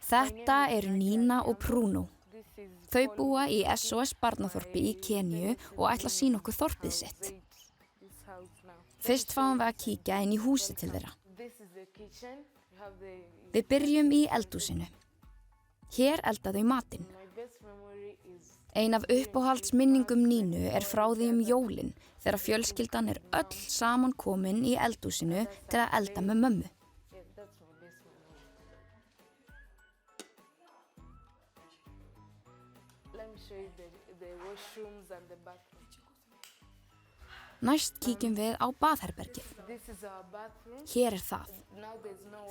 Þetta eru Nína og Bruno. Þau búa í SOS barnaþorpi í Keníu og ætla að sýna okkur þorpið sitt. Fyrst fáum við að kíkja inn í húsi til þeirra. Við byrjum í eldhúsinu. Hér elda þau matinn. Ein af uppáhaldsminningum Nínu er frá því jólin þegar fjölskyldan er öll saman komin í eldhúsinu til að elda með mömmu. Næst kíkjum við á baðherbergið. Hér er það.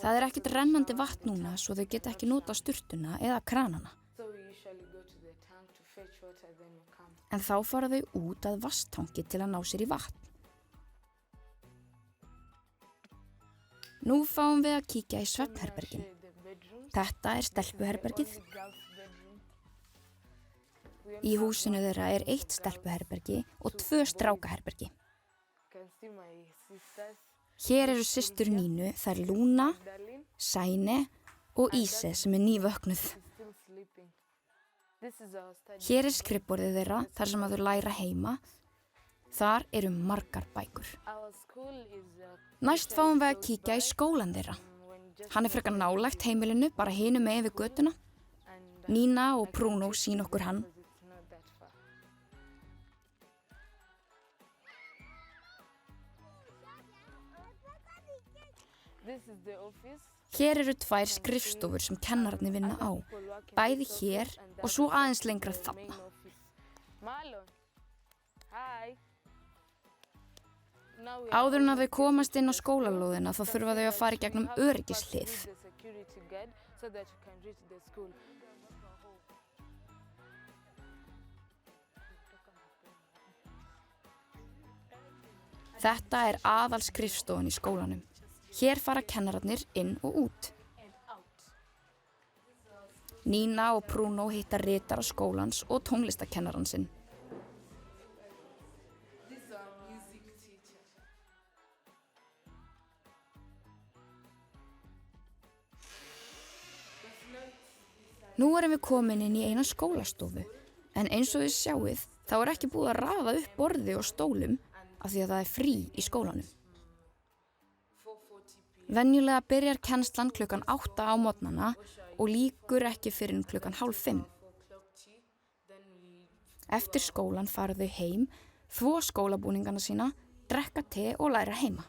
Það er ekkert rennandi vatn núna svo þau geta ekki notað sturtuna eða kranana. En þá fara þau út að vatnstanki til að ná sér í vatn. Nú fáum við að kíkja í svefnherbergin. Þetta er stelpuherbergið. Í húsinu þeirra er 1 stelpuherbergi og 2 strákaherbergi. Hér eru systur Nínu, þær Luna, Sæne og Íse sem er nývöknuð. Hér er skrifborðið þeirra þar sem að þau læra heima. Þar eru margar bækur. Næst fáum við að kíkja í skólann þeirra. Hann er frekar nálægt heimilinu, bara hinum megin við götuna. Nína og Bruno sýna okkur hann. Hér eru 2 skrifstofur sem kennararnir vinna á, bæði hér og svo aðeins lengra þarna. Áður en að þau komast inn á skólalóðina þá þurfa þau að fara í gegnum öryggishlið. Þetta er aðalskrifstofan í skólanum. Hér fara kennararnir inn og út. Nína og Bruno hitta ritara skólans og tónlistakennaran sinn. Nú erum við komin inn í eina skólastofu, en eins og þið sjáið, þá er ekki búið að raða upp borði og stólum af því að það er frí í skólanum. Venjulega byrjar kennslan klukkan 8 á morgnana og lýkur ekki fyrr en klukkan 4:30. Eftir skólan fara þau heim, þvo skólabúningana sína, drekka te og læra heima.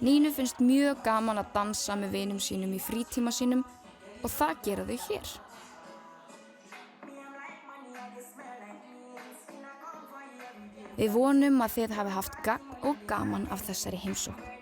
Nínu finnst mjög gaman að dansa með vinum sínum í frítíma sínum og það gera þau hér. Við vonum að þið hafi haft gagn og gaman af þessari heimsókn.